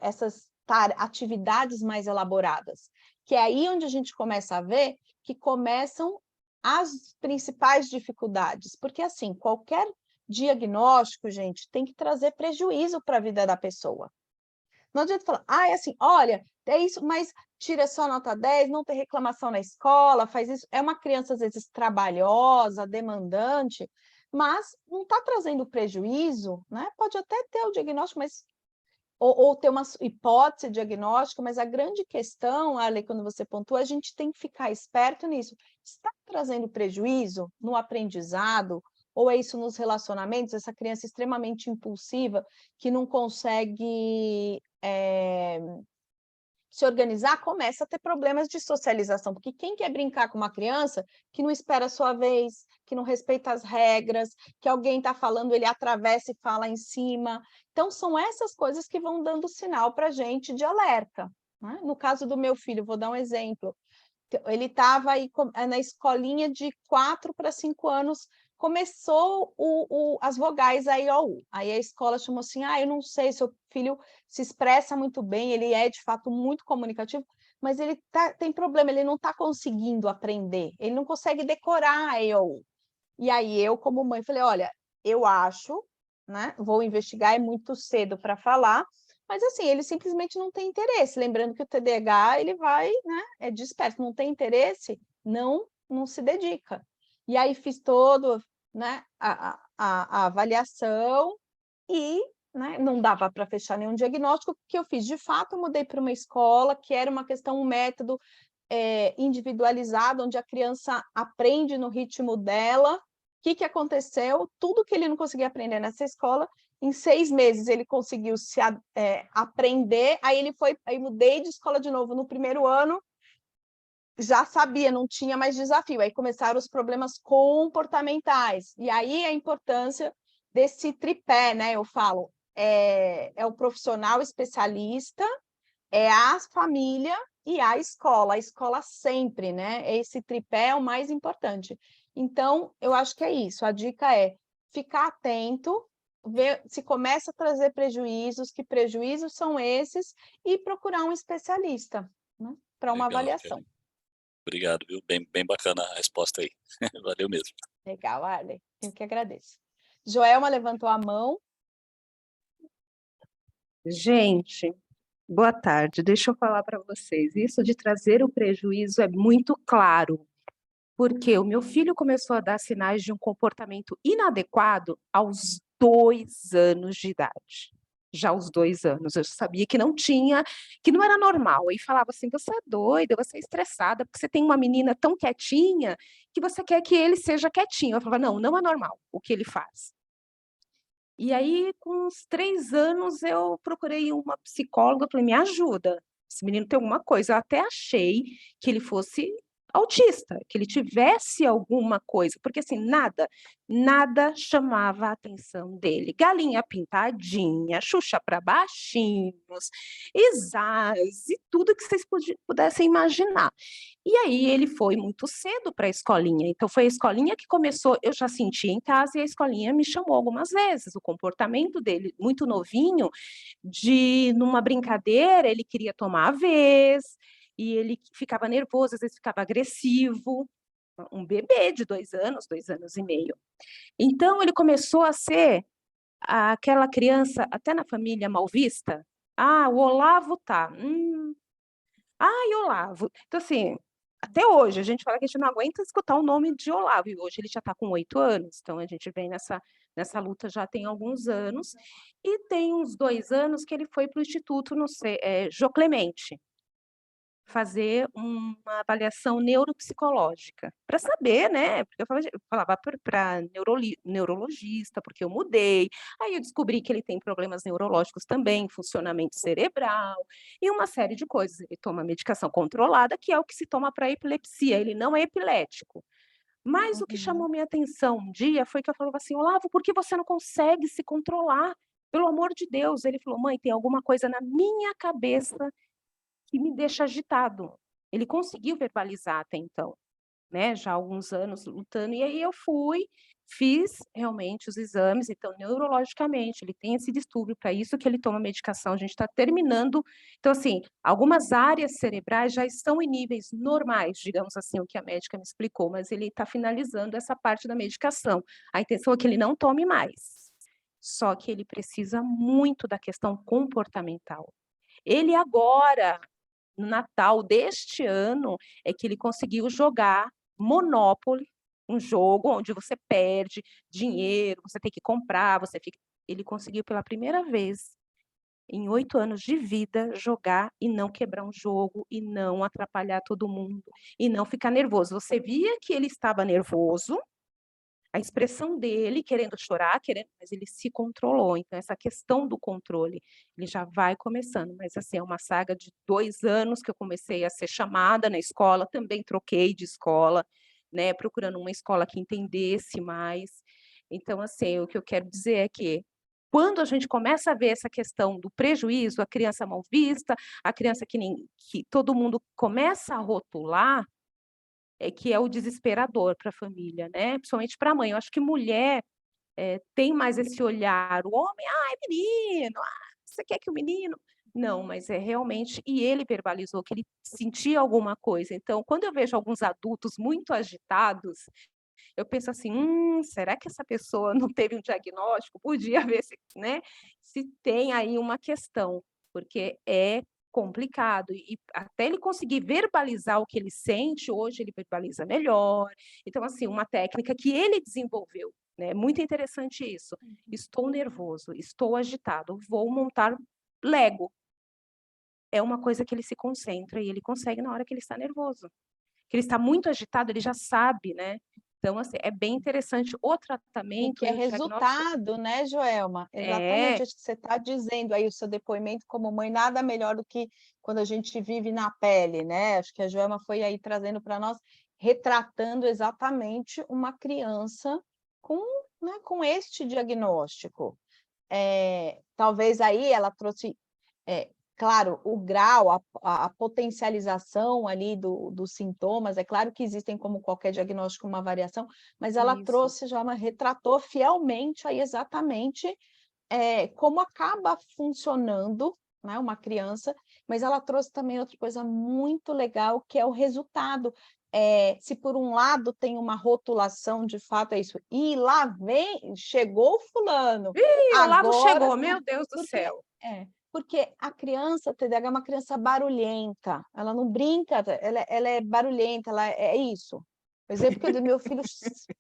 essas atividades mais elaboradas, que é aí onde a gente começa a ver que começam as principais dificuldades, porque assim, qualquer diagnóstico, gente, tem que trazer prejuízo para a vida da pessoa. Não adianta falar, é assim, olha, é isso, mas tira só nota 10, não tem reclamação na escola, faz isso. É uma criança, às vezes, trabalhosa, demandante, mas não está trazendo prejuízo, né? Pode até ter o diagnóstico, mas ou ter uma hipótese diagnóstica, mas a grande questão, Ale, quando você pontua, a gente tem que ficar esperto nisso. Está trazendo prejuízo no aprendizado, ou é isso nos relacionamentos, essa criança extremamente impulsiva, que não consegue se organizar, começa a ter problemas de socialização, porque quem quer brincar com uma criança que não espera a sua vez, que não respeita as regras, que alguém está falando, ele atravessa e fala em cima. Então, são essas coisas que vão dando sinal para a gente de alerta, né? No caso do meu filho, vou dar um exemplo. Ele estava aí na escolinha de 4 para 5 anos, começou as vogais A, I, O, U. Aí a escola chamou assim, eu não sei, seu filho se expressa muito bem, ele é, de fato, muito comunicativo, mas ele tem problema, ele não está conseguindo aprender, ele não consegue decorar A, I, O, U. E aí eu, como mãe, falei, olha, eu acho, né, vou investigar, é muito cedo para falar, mas assim, ele simplesmente não tem interesse. Lembrando que o TDAH, ele vai, né, é disperso, não tem interesse, não se dedica. E aí fiz todo, né, a avaliação e, né, não dava para fechar nenhum diagnóstico. O que eu fiz? De fato, eu mudei para uma escola que era uma questão, um método individualizado, onde a criança aprende no ritmo dela. O que aconteceu? Tudo que ele não conseguia aprender nessa escola, em 6 meses ele conseguiu aprender, aí mudei de escola de novo no primeiro ano, já sabia, não tinha mais desafio, aí começaram os problemas comportamentais, e aí a importância desse tripé, né, eu falo, é o profissional especialista, é a família e a escola sempre, né, esse tripé é o mais importante. Então, eu acho que é isso, a dica é ficar atento, ver se começa a trazer prejuízos, que prejuízos são esses, e procurar um especialista, né, para uma Legal, avaliação. Kelly. Obrigado, viu? Bem bacana a resposta aí. Valeu mesmo. Legal, Ale, eu que agradeço. Joelma levantou a mão. Gente, boa tarde. Deixa eu falar para vocês. Isso de trazer o prejuízo é muito claro, porque o meu filho começou a dar sinais de um comportamento inadequado aos 2 anos de idade. Já aos 2 anos, eu sabia que não tinha, que não era normal. E falava assim: você é doida, você é estressada, porque você tem uma menina tão quietinha que você quer que ele seja quietinho. Eu falava: não é normal o que ele faz. E aí, com uns 3 anos, eu procurei uma psicóloga, falei, me ajuda, esse menino tem alguma coisa. Eu até achei que ele fosse autista, que ele tivesse alguma coisa, porque assim, nada chamava a atenção dele. Galinha pintadinha, Xuxa para baixinhos, Isais e tudo que vocês pudessem imaginar. E aí ele foi muito cedo para a escolinha, então foi a escolinha que começou, eu já senti em casa e a escolinha me chamou algumas vezes, o comportamento dele, muito novinho, numa brincadeira, ele queria tomar a vez, e ele ficava nervoso, às vezes ficava agressivo, um bebê de 2 anos, 2 anos e meio. Então ele começou a ser aquela criança, até na família mal vista, o Olavo tá, Olavo. Então assim, até hoje, a gente fala que a gente não aguenta escutar o nome de Olavo, e hoje ele já está com 8 anos, então a gente vem nessa luta já tem alguns anos, e tem uns 2 anos que ele foi para o Instituto, não sei, Jô Clemente. fazer uma avaliação neuropsicológica, para saber, né, porque eu falava para neurologista, porque eu mudei, aí eu descobri que ele tem problemas neurológicos também, funcionamento cerebral, e uma série de coisas. Ele toma medicação controlada, que é o que se toma para epilepsia, ele não é epilético. Mas o que chamou minha atenção um dia foi que eu falava assim: "Olavo, por que você não consegue se controlar? Pelo amor de Deus". Ele falou: "Mãe, tem alguma coisa na minha cabeça que me deixa agitado". Ele conseguiu verbalizar até então, né, já há alguns anos lutando, e aí eu fui, fiz realmente os exames, então neurologicamente ele tem esse distúrbio, para isso que ele toma medicação, a gente está terminando, então assim, algumas áreas cerebrais já estão em níveis normais, digamos assim, o que a médica me explicou, mas ele está finalizando essa parte da medicação. A intenção é que ele não tome mais, só que ele precisa muito da questão comportamental. Ele agora, no Natal deste ano, é que ele conseguiu jogar Monopoly, um jogo onde você perde dinheiro, você tem que comprar, ele conseguiu pela primeira vez em 8 anos de vida jogar e não quebrar um jogo, e não atrapalhar todo mundo, e não ficar nervoso. Você via que ele estava nervoso, a expressão dele querendo chorar, mas ele se controlou. Então, essa questão do controle, ele já vai começando. Mas, assim, é uma saga de 2 anos que eu comecei a ser chamada na escola, também troquei de escola, né, procurando uma escola que entendesse mais. Então, assim, o que eu quero dizer é que, quando a gente começa a ver essa questão do prejuízo, a criança mal vista, a criança que todo mundo começa a rotular, que é o desesperador para a família, né, principalmente para a mãe. Eu acho que mulher, tem mais esse olhar, o homem: "Ai, menino, você quer que o menino", não, mas é realmente, e ele verbalizou que ele sentia alguma coisa, então quando eu vejo alguns adultos muito agitados, eu penso assim: será que essa pessoa não teve um diagnóstico? Podia ver se, né, se tem aí uma questão", porque é complicado e até ele conseguir verbalizar o que ele sente, hoje ele verbaliza melhor. Então, assim, uma técnica que ele desenvolveu, né, muito interessante isso. "Estou nervoso, estou agitado, vou montar Lego". É uma coisa que ele se concentra e ele consegue na hora que ele está nervoso. Que ele está muito agitado, ele já sabe, né. Então, assim, é bem interessante o E tratamento que é e o diagnóstico. resultado, né, Joelma? É, Exatamente, acho que você está dizendo aí o seu depoimento como mãe, nada melhor do que quando a gente vive na pele, né? Acho que a Joelma foi aí trazendo para nós, retratando exatamente uma criança com, né, com este diagnóstico. Talvez aí ela trouxe, claro, o grau, a potencialização ali dos sintomas, é claro que existem, como qualquer diagnóstico, uma variação, mas ela isso. trouxe já retratou fielmente aí exatamente, como acaba funcionando, né, uma criança, mas ela trouxe também outra coisa muito legal, que é o resultado. Se por um lado tem uma rotulação, de fato é isso, e lá vem, chegou o fulano, Ih, o Olavo agora chegou, meu Deus do porque céu. porque a criança TDAH é uma criança barulhenta, ela não brinca, ela é barulhenta, ela é isso. O exemplo que eu dei, meu filho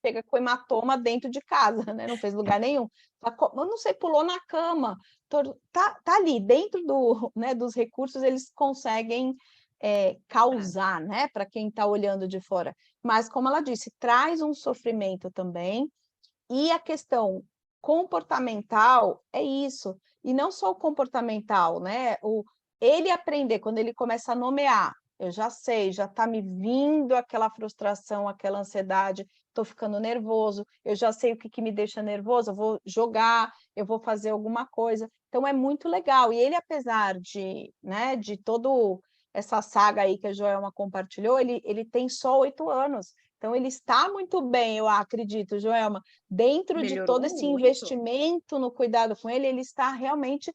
chega com hematoma dentro de casa, né, não fez lugar nenhum. Eu não sei, pulou na cama, tá ali, dentro né, dos recursos, eles conseguem, causar, né, para quem está olhando de fora. Mas, como ela disse, traz um sofrimento também, e a questão comportamental é isso, e não só o comportamental, né, ele aprender, quando ele começa a nomear, eu já sei, já está me vindo aquela frustração, aquela ansiedade, estou ficando nervoso, eu já sei o que que me deixa nervoso, eu vou jogar, eu vou fazer alguma coisa. Então é muito legal. E ele, apesar de, né, de todo essa saga aí que a Joelma compartilhou, ele tem só 8 anos. Então ele está muito bem, eu acredito, Joelma, dentro de todo Melhorou esse muito. investimento no cuidado com ele, ele está realmente,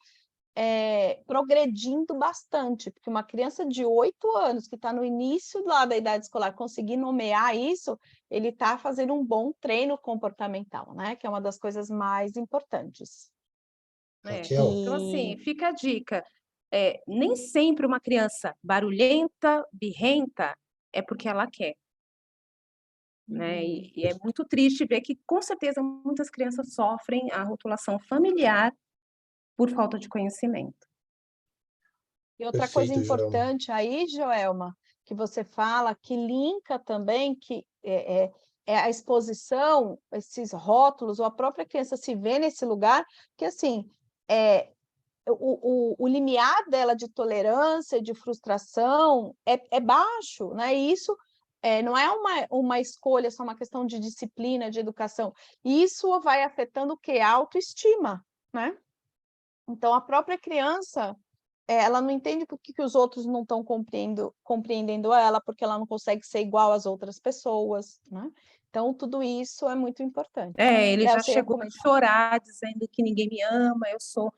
progredindo bastante, porque uma criança de 8 anos, que está no início lá da idade escolar, conseguir nomear isso, ele está fazendo um bom treino comportamental, né? Que é uma das coisas mais importantes. Raquel, Então, assim, E fica a dica, nem sempre uma criança barulhenta, birrenta, é porque ela quer, né, Uhum. e é muito triste ver que, com certeza, muitas crianças sofrem a rotulação familiar por falta de conhecimento. E outra coisa Perfeito, Joelma. importante aí, Joelma, que você fala, que linka também, que é a exposição, esses rótulos, ou a própria criança se vê nesse lugar, que assim, o limiar dela de tolerância, de frustração, é baixo, né? E isso não é uma escolha, só uma questão de disciplina, de educação. Isso vai afetando o quê? A autoestima, né? Então, a própria criança, ela não entende por que os outros não estão compreendendo ela, porque ela não consegue ser igual às outras pessoas, né? Então, tudo isso é muito importante. Ele Léo, já você ia chegou a comentar? chorar, dizendo que ninguém me ama, eu sou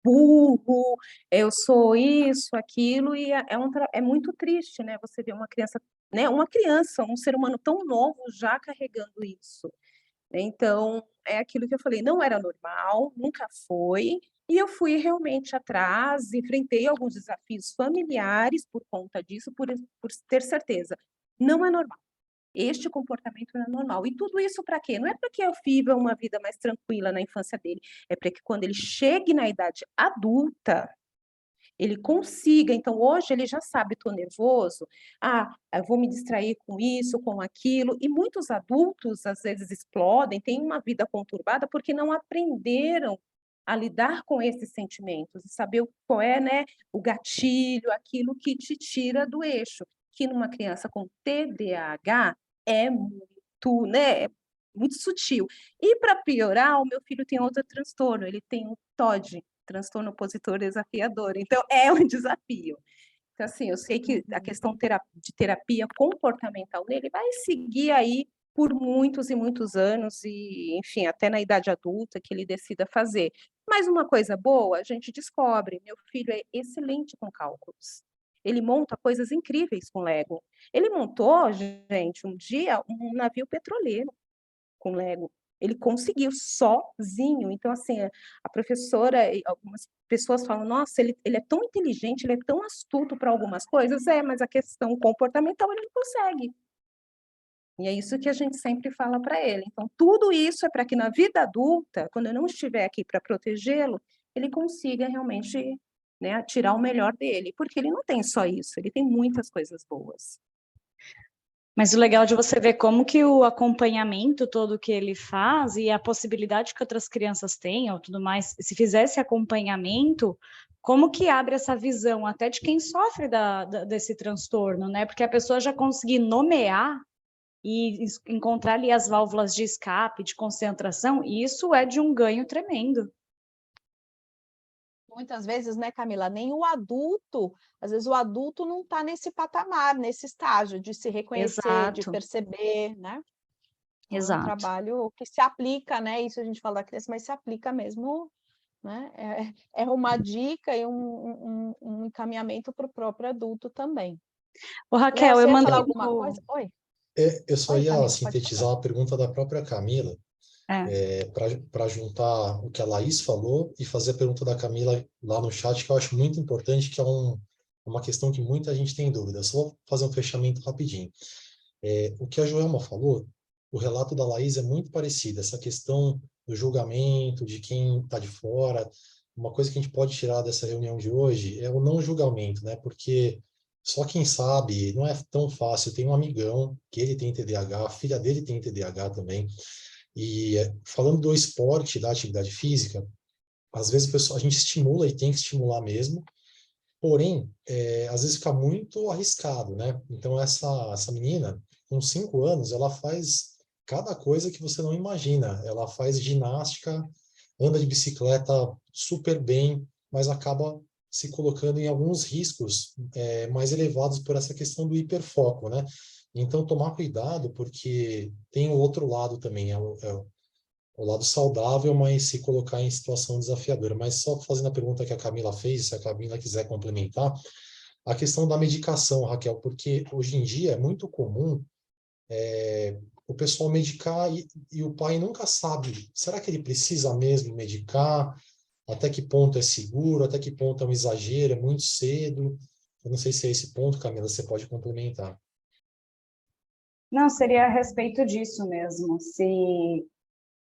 burro, eu sou isso, aquilo, e é muito triste, né? Você ver uma criança, né? Uma criança, um ser humano tão novo já carregando isso. Então, é aquilo que eu falei, não era normal, nunca foi, e eu fui realmente atrás, enfrentei alguns desafios familiares por conta disso, por ter certeza, não é normal. Este comportamento não é normal. E tudo isso para quê? Não é para que eu viva uma vida mais tranquila na infância dele, é para que quando ele chegue na idade adulta, ele consiga. Então, hoje ele já sabe, estou nervoso, eu vou me distrair com isso, com aquilo. E muitos adultos, às vezes, explodem, têm uma vida conturbada porque não aprenderam a lidar com esses sentimentos e saber qual é, né, o gatilho, aquilo que te tira do eixo. Que numa criança com TDAH é muito, né, muito sutil. E para piorar, o meu filho tem outro transtorno, ele tem o TOD, transtorno opositor desafiador. Então, é um desafio. Então, assim, eu sei que a questão de terapia comportamental nele vai seguir aí por muitos e muitos anos, e, enfim, até na idade adulta que ele decida fazer. Mas uma coisa boa, a gente descobre, meu filho é excelente com cálculos. Ele monta coisas incríveis com Lego. Ele montou, gente, um dia, um navio petroleiro com Lego. Ele conseguiu sozinho. Então, assim, a professora, algumas pessoas falam, nossa, ele é tão inteligente, ele é tão astuto para algumas coisas. Mas a questão comportamental ele não consegue. E é isso que a gente sempre fala para ele. Então, tudo isso é para que na vida adulta, quando eu não estiver aqui para protegê-lo, ele consiga realmente, né, tirar o melhor dele. Porque ele não tem só isso, ele tem muitas coisas boas. Mas o legal de você ver como que o acompanhamento todo que ele faz e a possibilidade que outras crianças têm ou tudo mais, se fizesse acompanhamento, como que abre essa visão até de quem sofre desse transtorno, né? Porque a pessoa já conseguir nomear e encontrar ali as válvulas de escape, de concentração, e isso é de um ganho tremendo. Muitas vezes, né, Camila, nem o adulto, às vezes o adulto não está nesse patamar, nesse estágio de se reconhecer, de Exato. perceber, né? Exato. É um trabalho que se aplica, né? Isso a gente fala da criança, mas se aplica mesmo, né? É uma dica e um encaminhamento para o próprio adulto também. Ô, Léo, Raquel, você eu ia mandei falar alguma coisa? Oi. Eu só Oi, ia Camila, pode sintetizar falar. a pergunta da própria Camila, para juntar o que a Laís falou e fazer a pergunta da Camila lá no chat, que eu acho muito importante, que é uma questão que muita gente tem dúvida. Só vou fazer um fechamento rapidinho. O que a Joelma falou, o relato da Laís é muito parecido, essa questão do julgamento, de quem está de fora. Uma coisa que a gente pode tirar dessa reunião de hoje é o não julgamento, né? Porque só quem sabe, não é tão fácil. Tem um amigão que ele tem TDAH, a filha dele tem TDAH também. E falando do esporte, da atividade física, às vezes a gente estimula e tem que estimular mesmo, porém, às vezes fica muito arriscado, né? Então, essa menina, com 5 anos, ela faz cada coisa que você não imagina. Ela faz ginástica, anda de bicicleta super bem, mas acaba se colocando em alguns riscos mais elevados por essa questão do hiperfoco, né? Então, tomar cuidado, porque tem o outro lado também, o lado saudável, mas se colocar em situação desafiadora. Mas só fazendo a pergunta que a Camila fez, se a Camila quiser complementar, a questão da medicação, Raquel, porque hoje em dia é muito comum o pessoal medicar e o pai nunca sabe, será que ele precisa mesmo medicar? Até que ponto é seguro? Até que ponto é um exagero? É muito cedo? Eu não sei se é esse ponto, Camila, você pode complementar. Não, seria a respeito disso mesmo. Se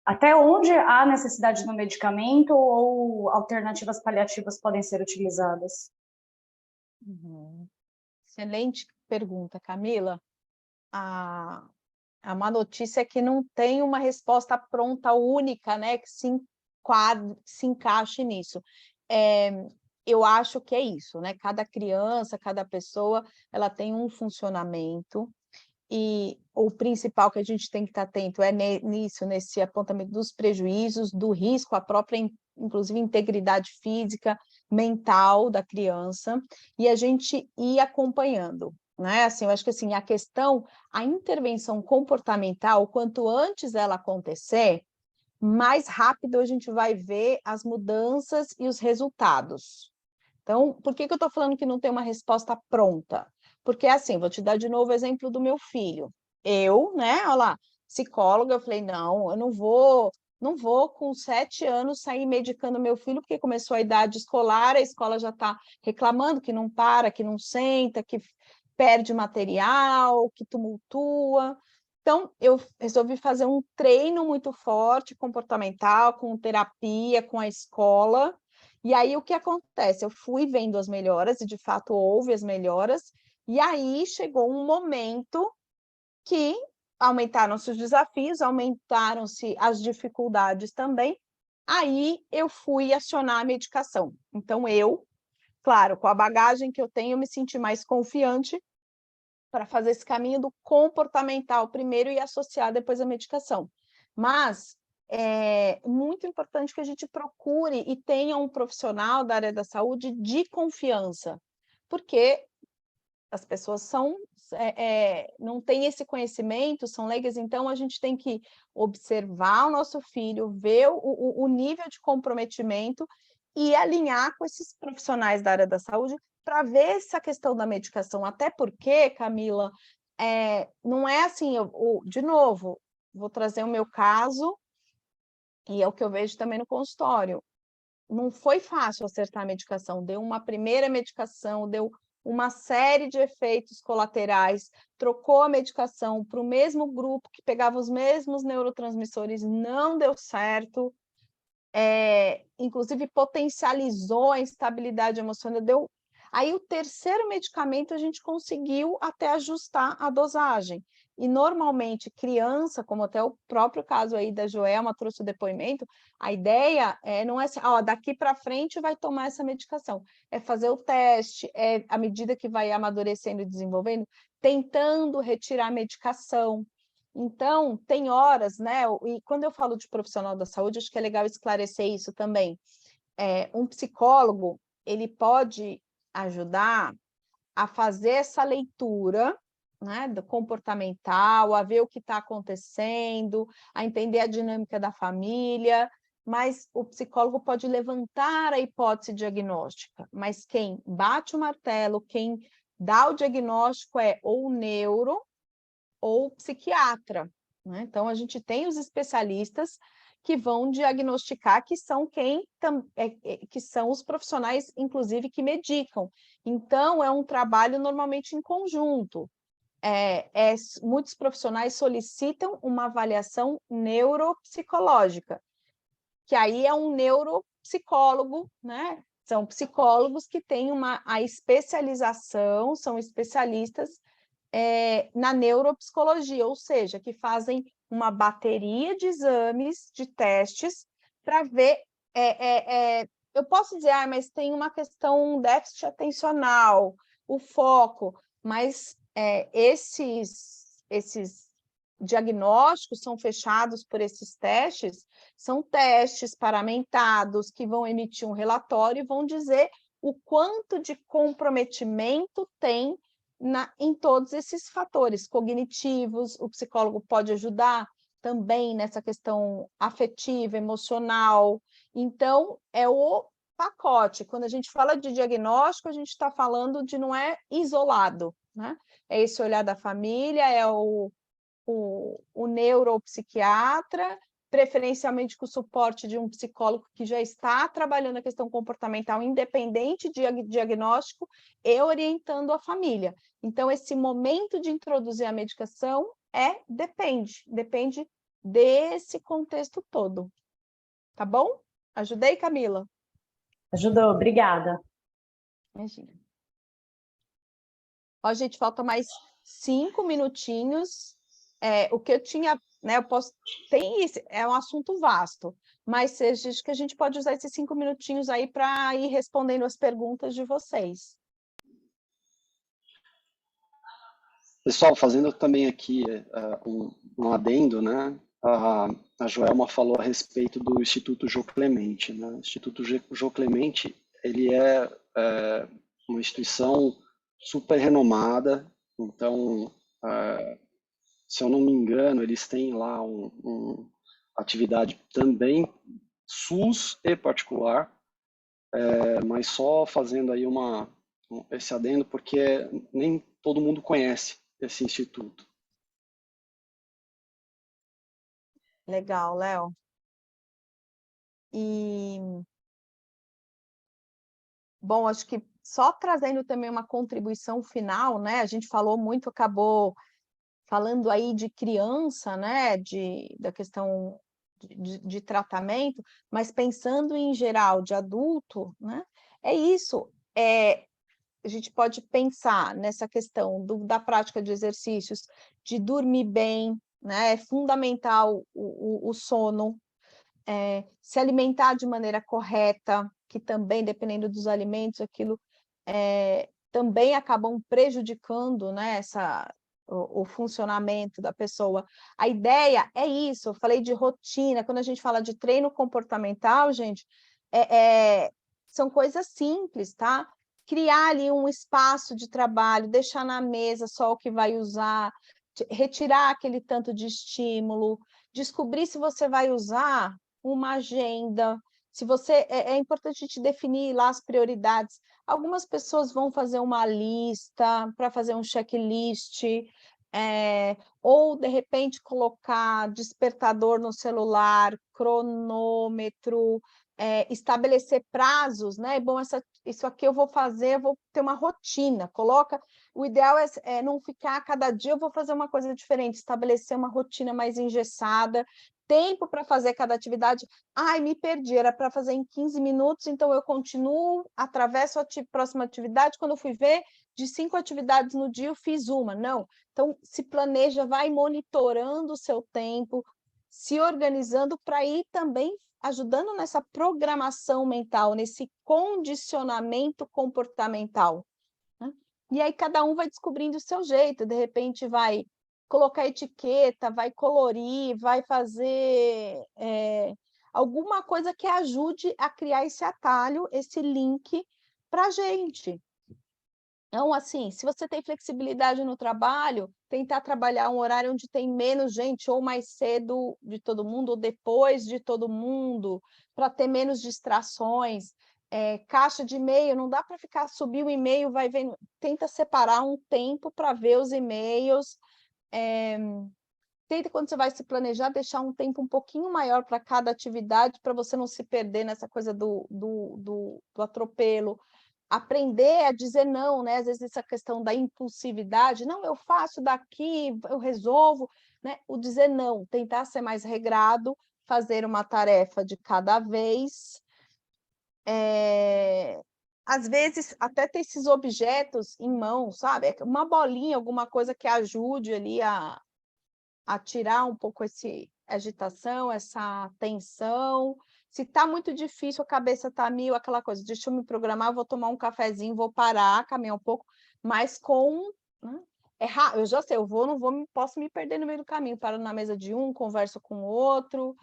até onde há necessidade do medicamento ou alternativas paliativas podem ser utilizadas? Uhum. Excelente pergunta, Camila. A má notícia é que não tem uma resposta pronta, única, né, que se encaixe nisso. Eu acho que é isso, né? Cada criança, cada pessoa, ela tem um funcionamento, e o principal que a gente tem que estar atento é nisso, nesse apontamento dos prejuízos, do risco, a própria, inclusive, integridade física, mental da criança, e a gente ir acompanhando, né? Assim, eu acho que assim, a intervenção comportamental, quanto antes ela acontecer, mais rápido a gente vai ver as mudanças e os resultados. Então, por que eu estou falando que não tem uma resposta pronta? Porque, assim, vou te dar de novo o exemplo do meu filho. Né, olha lá, psicóloga, eu falei, não, eu não vou com 7 anos sair medicando meu filho, porque começou a idade escolar, a escola já está reclamando que não para, que não senta, que perde material, que tumultua. Então, eu resolvi fazer um treino muito forte, comportamental, com terapia, com a escola. E aí, o que acontece? Eu fui vendo as melhoras, e de fato houve as melhoras, e aí chegou um momento que aumentaram-se os desafios, aumentaram-se as dificuldades também, aí eu fui acionar a medicação. Então, claro, com a bagagem que eu tenho, eu me senti mais confiante para fazer esse caminho do comportamental primeiro e associar depois a medicação. Mas é muito importante que a gente procure e tenha um profissional da área da saúde de confiança, porque as pessoas não têm esse conhecimento, são leigas, então a gente tem que observar o nosso filho, ver o nível de comprometimento e alinhar com esses profissionais da área da saúde para ver essa questão da medicação. Até porque, Camila, não é assim, de novo, vou trazer o meu caso, e é o que eu vejo também no consultório. Não foi fácil acertar a medicação, deu uma primeira medicação, deu uma série de efeitos colaterais, trocou a medicação para o mesmo grupo que pegava os mesmos neurotransmissores, não deu certo, inclusive potencializou a instabilidade emocional. Aí o terceiro medicamento a gente conseguiu até ajustar a dosagem. E normalmente criança, como até o próprio caso aí da Joelma trouxe o depoimento, a ideia não é assim, daqui para frente vai tomar essa medicação. É fazer o teste, à medida que vai amadurecendo e desenvolvendo, tentando retirar a medicação. Então, tem horas, né? E quando eu falo de profissional da saúde, acho que é legal esclarecer isso também. Um psicólogo, ele pode ajudar a fazer essa leitura, né, do comportamental, a ver o que está acontecendo, a entender a dinâmica da família, mas o psicólogo pode levantar a hipótese diagnóstica, mas quem bate o martelo, quem dá o diagnóstico é ou o neuro ou psiquiatra, né? Então, a gente tem os especialistas que vão diagnosticar, que são que são os profissionais, inclusive, que medicam. Então, é um trabalho normalmente em conjunto. Muitos profissionais solicitam uma avaliação neuropsicológica, que aí é um neuropsicólogo, né? São psicólogos que têm a especialização, são especialistas na neuropsicologia, ou seja, que fazem uma bateria de exames, de testes, para ver. Eu posso dizer, mas tem uma questão déficit atencional, o foco, mas esses diagnósticos são fechados por esses testes, são testes paramentados que vão emitir um relatório e vão dizer o quanto de comprometimento tem em todos esses fatores cognitivos. O psicólogo pode ajudar também nessa questão afetiva, emocional. Então, é o pacote. Quando a gente fala de diagnóstico, a gente está falando de não é isolado, né? É esse olhar da família, é o neuropsiquiatra, preferencialmente com o suporte de um psicólogo que já está trabalhando a questão comportamental independente de diagnóstico e orientando a família. Então, esse momento de introduzir a medicação depende desse contexto todo. Tá bom? Ajudei, Camila? Ajudou, obrigada. Imagina. Ó, gente, falta mais 5 minutinhos. O que eu tinha, né? Tem isso, é um assunto vasto, mas acho que a gente pode usar esses 5 minutinhos aí para ir respondendo as perguntas de vocês. Pessoal, fazendo também aqui um adendo, né? A Joelma falou a respeito do Instituto Jô Clemente, né? O Instituto Jô Clemente, ele é uma instituição super renomada, então, se eu não me engano, eles têm lá uma atividade também SUS e particular, mas só fazendo aí esse adendo, porque nem todo mundo conhece esse instituto. Legal, Léo. E, bom, acho que só trazendo também uma contribuição final, né? A gente falou muito, acabou falando aí de criança, né? Da questão de tratamento, mas pensando em geral de adulto, né? É isso. A gente pode pensar nessa questão da prática de exercícios, de dormir bem, né? É fundamental o sono, se alimentar de maneira correta, que também, dependendo dos alimentos, aquilo também acabam prejudicando, né, o funcionamento da pessoa. A ideia é isso, eu falei de rotina, quando a gente fala de treino comportamental, gente, são coisas simples, tá? Criar ali um espaço de trabalho, deixar na mesa só o que vai usar, retirar aquele tanto de estímulo, descobrir se você vai usar uma agenda, se você é importante te definir lá as prioridades. Algumas pessoas vão fazer uma lista para fazer um checklist, ou de repente colocar despertador no celular, cronômetro, estabelecer prazos, né? Bom, isso aqui eu vou fazer, eu vou ter uma rotina. O ideal é não ficar cada dia eu vou fazer uma coisa diferente, estabelecer uma rotina mais engessada, tempo para fazer cada atividade. Ai, me perdi, era para fazer em 15 minutos, então eu continuo, atravesso a próxima atividade, quando eu fui ver, de 5 atividades no dia, eu fiz uma. Não, então se planeja, vai monitorando o seu tempo, se organizando para ir também ajudando nessa programação mental, nesse condicionamento comportamental, né? E aí cada um vai descobrindo o seu jeito, de repente vai colocar etiqueta, vai colorir, vai fazer alguma coisa que ajude a criar esse atalho, esse link para a gente. Então, assim, se você tem flexibilidade no trabalho, tentar trabalhar um horário onde tem menos gente, ou mais cedo de todo mundo, ou depois de todo mundo, para ter menos distrações. Caixa de e-mail, não dá para ficar, subir o e-mail, vai vendo, tenta separar um tempo para ver os e-mails. Tenta, quando você vai se planejar, deixar um tempo um pouquinho maior para cada atividade, para você não se perder nessa coisa do atropelo. Aprender a dizer não, né? Às vezes essa questão da impulsividade, não, eu faço daqui, eu resolvo, né? O dizer não, tentar ser mais regrado, fazer uma tarefa de cada vez. Às vezes, até ter esses objetos em mãos, sabe? Uma bolinha, alguma coisa que ajude ali a tirar um pouco essa agitação, essa tensão. Se está muito difícil, a cabeça está mil, aquela coisa, deixa eu me programar, vou tomar um cafezinho, vou parar, caminhar um pouco, mas né? Eu já sei, não vou, posso me perder no meio do caminho, paro na mesa de um, converso com o outro,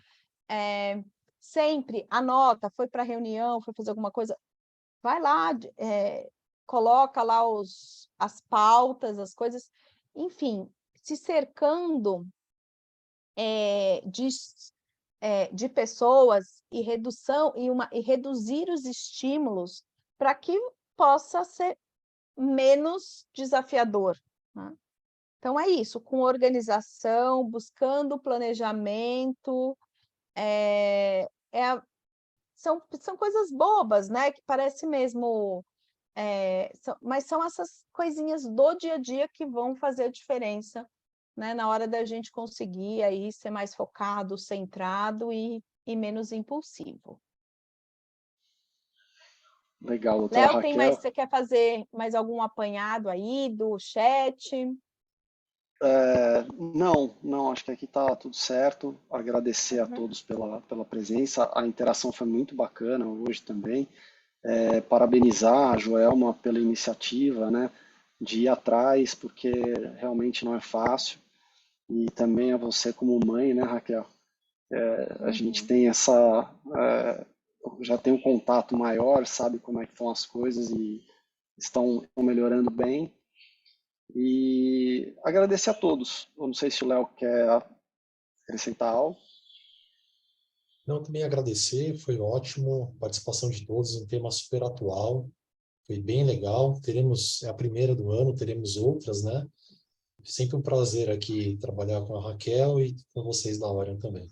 sempre anota, foi para a reunião, foi fazer alguma coisa, vai lá, coloca lá as pautas, as coisas, enfim, se cercando de pessoas e reduzir os estímulos para que possa ser menos desafiador, né? Então é isso, com organização, buscando planejamento, são coisas bobas, né? Que parece mesmo, mas são essas coisinhas do dia a dia que vão fazer a diferença, né, na hora da gente conseguir aí ser mais focado, centrado e menos impulsivo. Legal, doutora Léo, Raquel. você quer fazer mais algum apanhado aí do chat? Não, acho que aqui está tudo certo. Agradecer a todos pela presença. A interação foi muito bacana hoje também. Parabenizar a Joelma pela iniciativa, né, de ir atrás, porque realmente não é fácil. E também a você como mãe, né, Raquel? A gente tem já tem um contato maior, sabe como é que estão as coisas e estão melhorando bem. E agradecer a todos. Eu não sei se o Léo quer acrescentar algo. Não, também agradecer, foi ótimo, a participação de todos, um tema super atual, foi bem legal. É a primeira do ano, teremos outras, né? Sempre um prazer aqui trabalhar com a Raquel e com vocês da Orion também.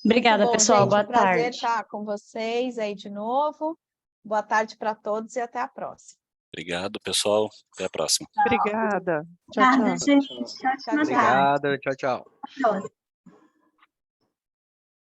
Obrigada, Bom, pessoal. gente, Boa prazer tarde. estar com vocês aí de novo. Boa tarde para todos e até a próxima. Obrigado, pessoal. Até a próxima. Obrigada. Tchau, Obrigada, tchau. gente. Ótima tarde. Obrigado, tchau, tchau. Até a próxima.